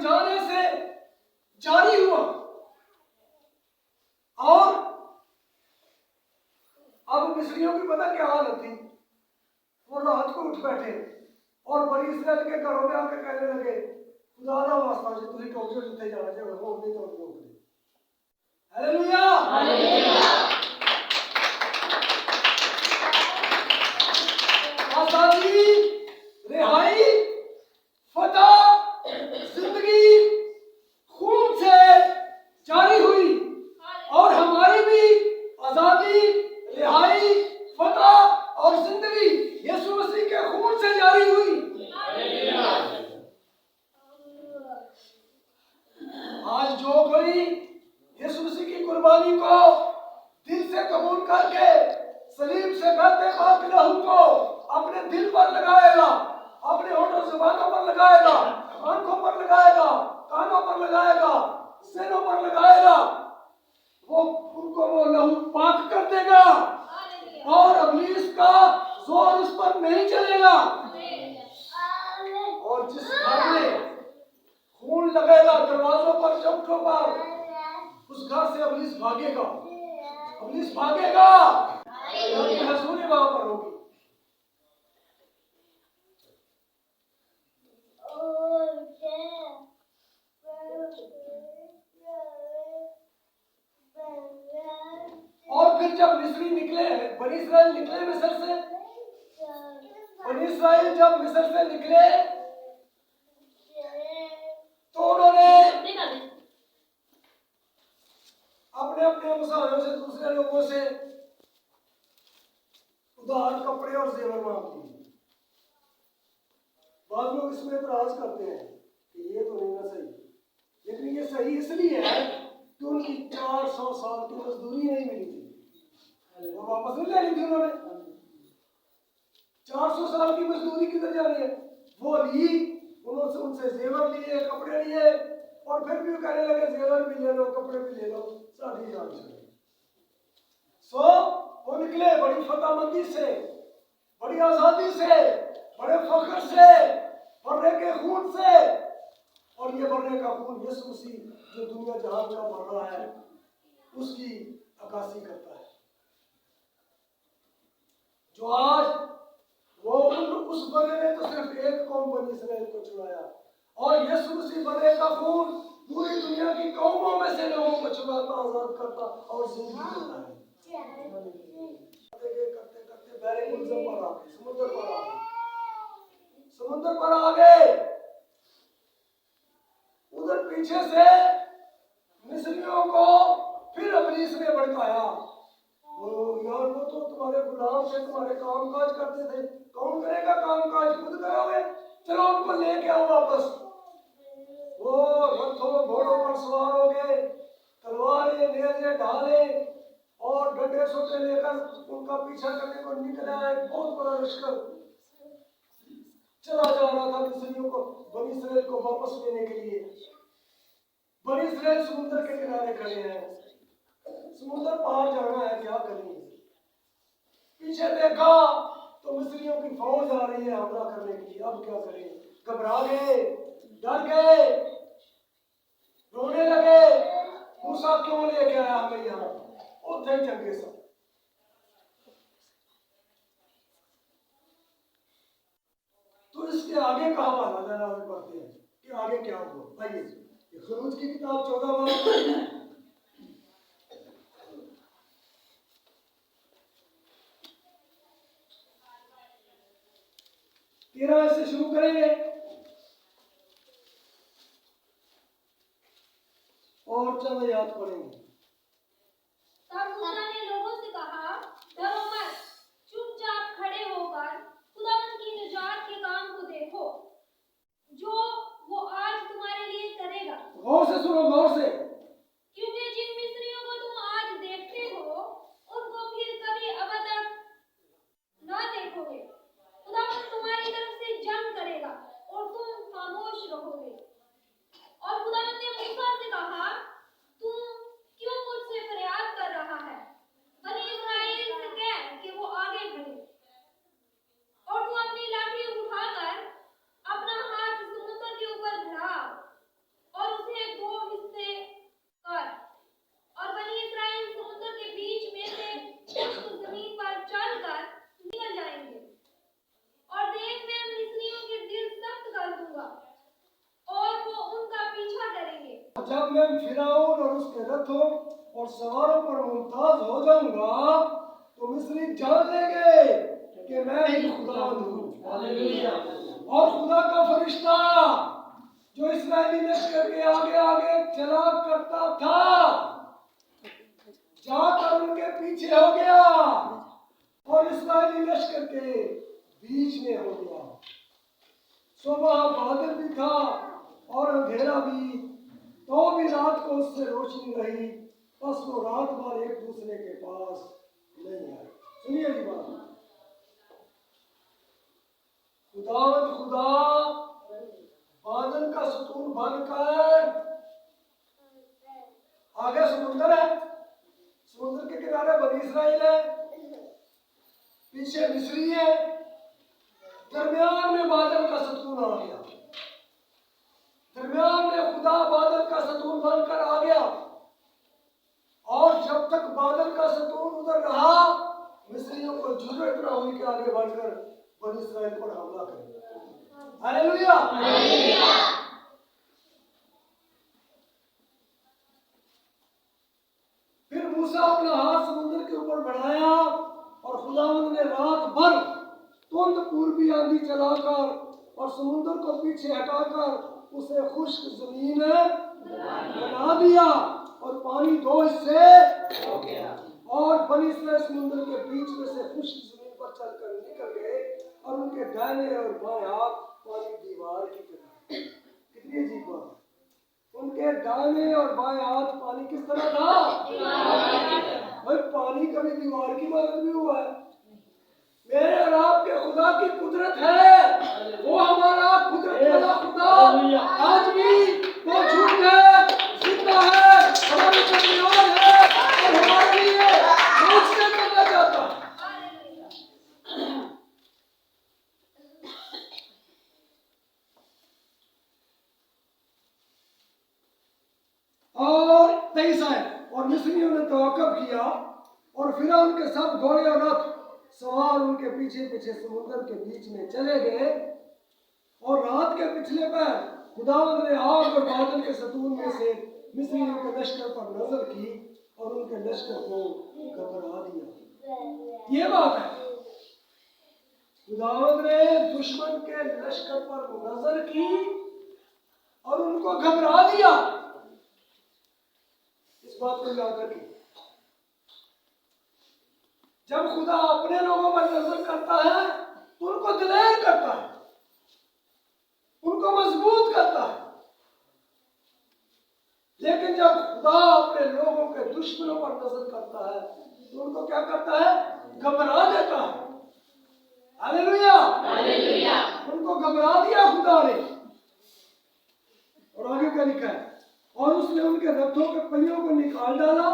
जाने से जारी हुआ। और अब मिस्रियों की पता क्या हालत थी, वो रात को उठ बैठे और बनी इस्राएल के घरों में आकर कहने लगे, खुदा दा वास्ता जो तुम टोके जिथे जाना चाहिए वो नहीं तो हालेलुया हालेलुया। आजादी, रिहाई, फतह, जिंदगी खून से जारी हुई और हमारी भी आजादी, रिहाई, फतह और जिंदगी यीशु मसीह के खून से जारी हुई। आज जो कोई यीशु मसीह की कुर्बानी को दिल से कबूल करके सलीब से बहते पाक लहू को अपने दिल पर लगाएगा, अपने होठों जुबानों पर लगाएगा, आंखों पर लगाएगा, कानों पर लगाएगा, सिरों पर लगाएगा, वो उनको वो लहू पाक कर देगा और इब्लीस का जोर उस पर नहीं चलेगा। और जिस घर में खून लगेगा दरवाजों पर, चौखटों पर, उस घर से इब्लीस भागेगा, इब्लीस भागेगा। हसूरी वहां पर होगी। और फिर जब मिस्री निकले, बनी इस्राएल निकले मिस्र से, बनी इस्राएल जब मिस्र से निकले तो उन्होंने अपने अपने मसालों से दूसरे लोगों से उधार कपड़े और जेवर मांग लिए। बाद लोग इसमें एतराज करते हैं कि ये तो नहीं ना सही, लेकिन ये सही इसलिए है कि उनकी 400 साल की मजदूरी नहीं मिली थी, वो वापस नहीं लेनी थी उन्होंने। 400 साल की मजदूरी किधर जा रही है, वो ली, उन्होंने उनसे जेवर लिए, कपड़े लिए, और फिर भी कहने लगे जेवर भी ले लो, कपड़े भी ले लो, सारी जान चले। वो निकले बड़ी फतहमंदी से, बड़ी आजादी से, बड़े फख्र से, बर्रे के खून से। और ये बर्रे का खून यीशु मसीह जो दुनिया जहां जहां बढ़ रहा है उसकी अक्कासी करता है। जो आज वो उस बर्रे ने तो सिर्फ एक कौम बनी इस्राएल को छुड़ाया, और यीशु मसीह बर्रे का खून पूरी दुनिया की कौमों में से लोगों को छुड़ाता, आजाद करता और जिंदगी देता है। करते करते बहरे गुलजम पर आ गए, समुद्र पर आ गए, समुद्र पर आ गए। उधर पीछे से मिस्रियों को फिर इब्लीस ने भड़काया, यार वो तो तुम्हारे गुलाम थे, तुम्हारे काम काज करते थे, कौन करेगा काम काज, खुद करोगे, चलो उनको लेके आओ वापस। वो रथों घोड़ों पर सवार हो गए, तलवारें, नेज़े, ढाले और डंडे सोटे लेकर उनका पीछा करने को निकल आए। बहुत बड़ा लश्कर चला जा रहा था मिस्रियों को, बनी इस्राएल को वापस लेने के लिए। बनी इस्राएल समुद्र के किनारे खड़े हैं, समुद्र पार जाना है, क्या करेंगे। पीछे देखा तो मिस्रियों की फौज आ रही है हमला करने के लिए, अब क्या करें। घबरा गए, डर गए, रोने लगे, मूसा क्यों लेके आया हमें यहाँ, उठे चंगे सब। तो इसके आगे का हवाला जरा हम पढ़ते हैं कि आगे क्या हुआ। आइए खरूज की किताब 14 बाब 13 से शुरू करेंगे और चंद याद पढ़ेंगे। तब मूसा ने लोगों से कहा, डरो मत, चुपचाप खड़े होकर खुदावंद की निजात के काम को देखो जो वो आज तुम्हारे लिए करेगा। गौर से सुनो, गौर से। क्योंकि जिन मिस्रियों को तुम आज देखते हो उनको फिर कभी अब तक न देखोगे। खुदावंद तुम्हारी तरफ से जंग करेगा और तुम खामोश रहोगे। और खुदावंद ने मूसा से कहा, तुम जब मैं फिरौन और उसके रथों और सवारों पर मुमताज हो जाऊंगा तो मिस्री जान लेंगे कि मैं ही खुदा हूँ। और खुदा का फरिश्ता जो इस्राएली लश्कर के आगे आगे चला करता था जाकर उनके पीछे हो गया और इस्राएली लश्कर के बीच में हो गया। सुबह बादल भी था और अंधेरा भी, तो भी रात को उससे रोशनी रही, बस वो रात भर एक दूसरे के पास नहीं आए। सुनिए जी बात, खुदा बादल का सतून बनकर, आगे समुद्र है, समुद्र के किनारे बनी इस्राइल है, पीछे मिस्री है, दरमियान में बादल का सतून आ गया। दरमियान में खुदा बादल का सतून बनकर आ गया और जब तक बादल का सतून उधर रहा मिस्रियों को जरूरत न हुई कि आगे बढ़कर बनी इस्राइल पर हमला करें। हालेलुया। फिर मूसा अपना हाथ समुद्र के ऊपर बढ़ाया और खुदावंद ने रात भर तुंद पूर्वी आंधी चलाकर और समुद्र को पीछे हटाकर उसे खुश्क जमीन बना दिया और पानी दो हिस्से हो गया और बनी इस्राएल समुद्र के बीच में से खुश्क जमीन पर चलकर निकल गए और उनके दाहिने और बाएं हाथ पानी दीवार की तरह। कितनी अजीब बात, उनके दाहिने और बाएं हाथ पानी किस तरह था? भाई पानी कभी दीवार की मदद भी हुआ है? मेरे और आपके खुदा की कुदरत है, वो हमारा कुदरत वाला खुदा आज भी वो झूठ है, जिंदा है, हमारे दरमियान है और हमारे लिए मुझसे करना चाहता है। और 23 आए और मिस्रियों ने तवक्कुफ किया और फिरौन के सब घोड़े और रथ सवार उनके पीछे पीछे समुद्र के बीच में चले गए और रात के पिछले पहर खुदावंद ने आग और बादल के सतून में से मिस्रियों के लश्कर पर नजर की और उनके लश्कर को घबरा दिया। ये बात है, खुदावंद ने दुश्मन के लश्कर पर नजर की और उनको घबरा दिया। इस बात को याद रखिए, जब खुदा अपने लोगों पर नजर करता है तो उनको दिलेर करता है, उनको मजबूत करता है, लेकिन जब खुदा अपने लोगों के दुश्मनों पर नजर करता है तो उनको क्या करता है? घबरा देता है। Hallelujah, hallelujah. उनको घबरा दिया खुदा ने। और आगे क्या लिखा है? और उसने उनके रथों के पहियों को निकाल डाला,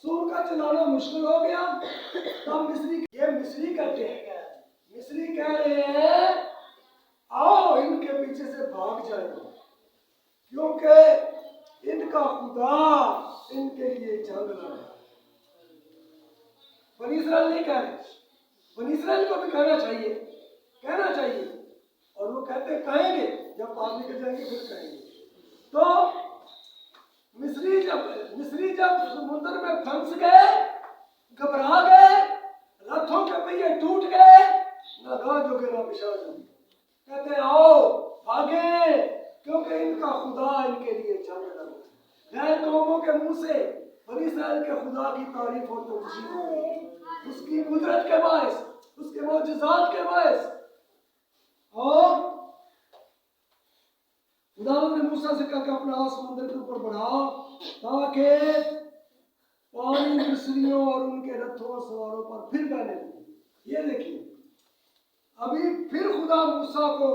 सो उनका चलाना मुश्किल हो गया। तब मिस्री कहते हैं, मिस्री कह रहे हैं आओ इनके पीछे से भाग जाए, क्योंकि इनका खुदा इनके लिए जंग लड़ा। बनी इस्राएल नहीं कह रहे, बनी इस्राएल को भी कहना चाहिए और वो कहते कहेंगे, जब पाप निकल जाएंगे फिर कहेंगे। तो मिस्री जब समुद्र में फंस गए, घबरा गए, रथों के पहिए टूट गए, ना गां जोगे ना पिछा जोगे, कहते आओ भागे, क्योंकि इनका खुदा इनके लिए जंग लड़ा। गैर कौमों के मुंह से बनी इस्राएल के खुदा की तारीफ और तौसीफ हो रही, उसकी कुदरत के बायस, उसके मौजज़ात के बायस। और खुदावंद ने मूसा से कहा कि अपना हाथ समुद्र के ऊपर बढ़ा ताकि पानी मिस्रियों और उनके रथों और सवारों पर फिर बहने लगे। ये देखिए, अभी फिर खुदा मूसा को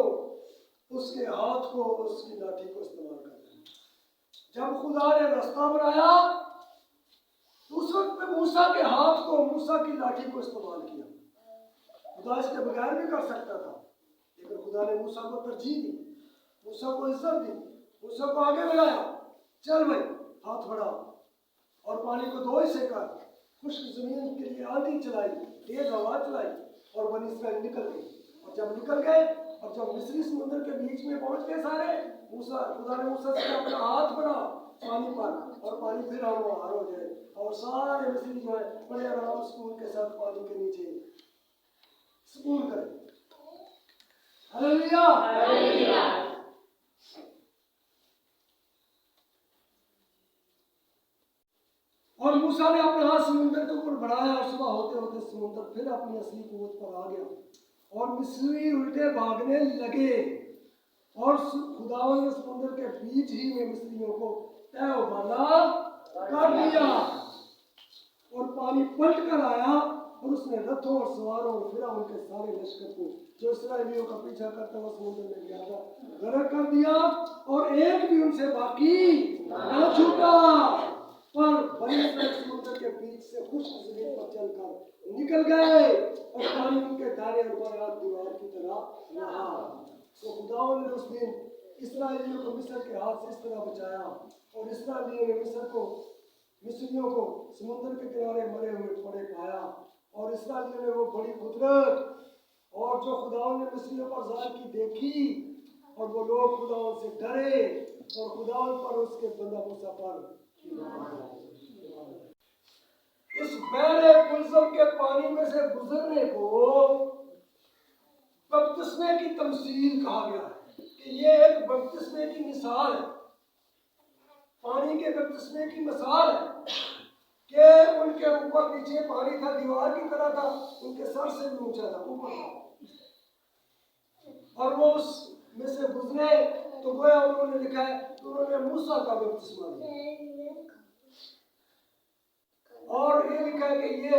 उसके हाथ को, उसकी लाठी को इस्तेमाल करते हैं। जब खुदा ने रास्ता बनाया तो उस वक्त में मूसा के हाथ को, मूसा की लाठी को इस्तेमाल किया। खुदा इसके बगैर भी कर सकता था, लेकिन खुदा ने मूसा को तरजीह दी, मूसा को इज्जत दी, मूसा को आगे बढ़ाया। चल भाई हाथ बढ़ा और पानी को दो हिस्से कर, खुश्क जमीन के लिए आंधी चलाई, तेज हवा चलाई और बनी इस्राएल निकल गई। और जब निकल गए और जब मिस्री समुद्र के बीच में पहुंच गए सारे, मूसा, खुदा ने मूसा से अपना हाथ बढ़ा पानी पर, और पानी फिर हार हो जाए, और सारे मिस्री जो है बड़े आराम सुकून के साथ पानी के नीचे सुकून करें। हालेलुया। और मूसा ने अपना हाथ समुद्र के ऊपर बढ़ाया, और सुबह होते होते समुद्र फिर अपनी असली कुव्वत पर आ गया, और मिस्री उल्टे भागने लगे, और खुदावन ने समुद्र के बीच ही में मिस्रियों को तय बांधा कर दिया, और पानी पलट कर आया, और उसने रथों और सवारों और फिर उनके सारे लश्कर को जो इस्राएलियों का पीछा करता हुआ समुद्र में गया था गर्क कर दिया, और एक भी उनसे बाकी न छूटा। पर बड़े समुद्र के बीच से खुश्क जमीन पर चलकर निकल गए, और पानी उनके दाएं और बाएं दीवार की तरह रहा। तो खुदावंद ने उस दिन इस्राएलियों को मिस्र के हाथ से इस तरह बचाया, और इस्राएलियों ने मिस्रियों को समुद्र के किनारे मरे हुए पड़े पाया, और इस्राएलियों ने वो बड़ी कुदरत और जो खुदावंद ने मिस्रियों पर ज़ाहिर की देखी, और वो लोग खुदावंद से डरे, और खुदावंद पर उसके बंदा मूसा पर इस बहरे कुलसम के पानी में से गुजरने को बपतिस्मे की तमसील कहा गया है, कि ये एक बपतिस्मे की मिसाल है, पानी के बपतिस्मे की मिसाल है, कि उनके ऊपर नीचे पानी था, दीवार की तरह था, उनके सर से भी ऊंचा था, ऊपर था, और वो उस में से गुजरे तो गोया उन्होंने लिखा है कि उन्होंने मूसा का बपतिस्मा लिया, और ये लिखा है कि ये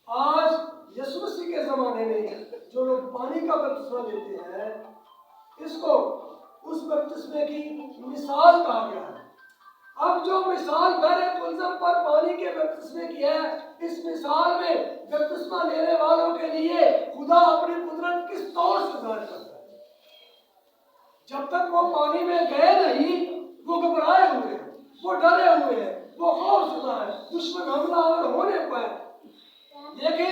आज यीशु मसीह के जमाने में जो लोग पानी का बपतिस्मा लेते हैं, इसको उस बपतिस्मे की मिसाल कहा गया है। अब जो मिसाल बहरे कुलसम पर पानी के बपतिस्मे की है, इस मिसाल में बपतिस्मा लेने वालों के लिए खुदा अपनी कुदरत किस तौर से जाहिर करता है। जब तक वो पानी में गए नहीं, वो घबराए हुए हैं, वो डरे हुए हैं, वो खौफजदा है, दुश्मन हमलावर होने पर। लेकिन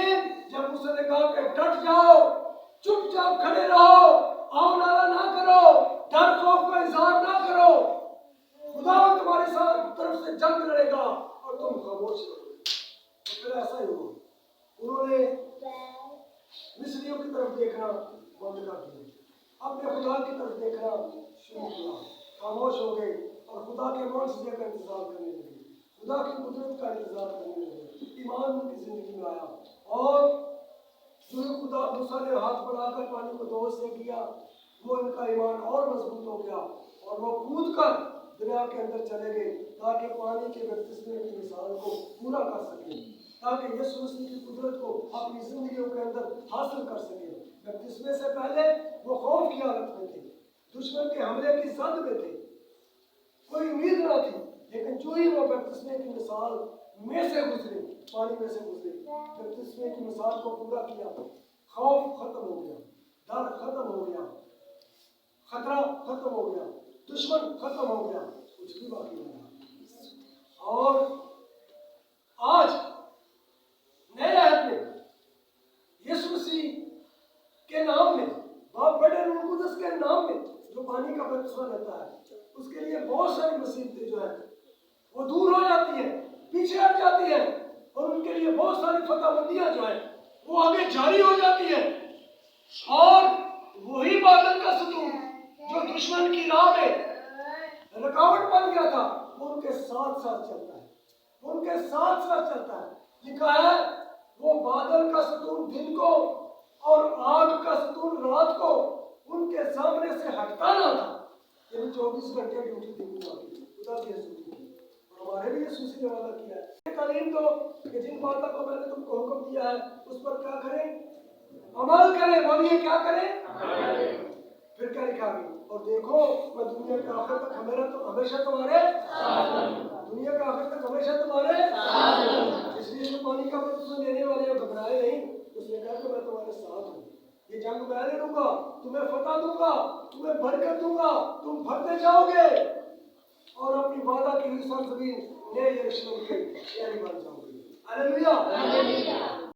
जब उसने कहा कि डट जाओ, चुपचाप खड़े रहो, आओ नारा ना करो, डर खौफ का इजहार ना करो, खुदा तुम्हारे साथ तरफ से जंग लड़ेगा और तुम खामोश रहोगे। तो फिर ऐसा ही हुआ, उन्होंने मिस्रियों की तरफ देखना बंद कर दिया, अपने खुदा की तरफ देखना शुरू किया, खामोश हो गए, और खुदा के मौजूदगी का इंतजार करने लगे, खुदा की कुदरत का इंतजार करने लगे। ईमान उनकी जिंदगी में आया, और जो खुदा मूसा ने हाथ बढ़ाकर पानी को दो से किया, वो इनका ईमान और मजबूत हो गया, और वो कूद कर दरिया के अंदर चले गए, ताकि पानी के बपतिस्मे की मिसाल को पूरा कर सके, ताकि यीशु मसीह की कुदरत को अपनी जिंदगियों के अंदर हासिल कर सके। बपतिस्मे से पहले वो खौफ की हालत में थे, दुश्मन के हमले की जद में थे, कोई उम्मीद न थी, लेकिन जो ही वो बपतिस्मे की मिसाल में से गुजरे, पानी में से गुजरे, बपतिस्मे की मिसाल को पूरा किया, खौफ खत्म हो गया, डर खत्म हो गया, खतरा खत्म हो गया, दुश्मन खत्म हो गया, कुछ भी बाकी नहीं रहा। और आज नए अहद में यीशु मसीह के नाम में, बाप बड़े रूह कुदस के नाम में जो पानी का बपतिस्मा लेता है, उसके लिए बहुत सारी मुसीबतें जो है वो दूर हो जाती है, पीछे हट जाती है, और उनके लिए बहुत सारी फतहबंदियां जो है वो आगे जारी हो जाती है। और वही बादल का सतून जो दुश्मन की राह में रुकावट बन गया था, वो उनके साथ साथ चलता है, उनके साथ साथ चलता है। लिखा है वो बादल का सतून दिन को और आग का सतून रात को उनके सामने से हटता ना था। ये 24 घंटे ड्यूटी थी खुदा की हजूरी की, और हमारे लिए यीशु ने वादा किया है, तालीम दो कि जिन बातों को मैंने तुमको हुक्म दिया है उस पर क्या करें, अमल करें। बोलिए क्या करें। फिर क्या लिखा है, और देखो मैं दुनिया के आखिर तक हमेशा तुम्हारे दुनिया के आखिर तक हमेशा तुम्हारे। इसलिए जो पानी का बपतिस्मा लेने वाले घबराए नहीं, उसने कहा कि मैं तुम्हारे साथ हूँ, ये जंग मैं लड़ूंगा, तुम्हें फतह दूंगा, तुम्हें बरकत दूंगा, तुम भरते जाओगे, और अपनी वादा की हुई सरजमीन नए यरूशलेम के शहरी बन जाओगे। हालेलुया।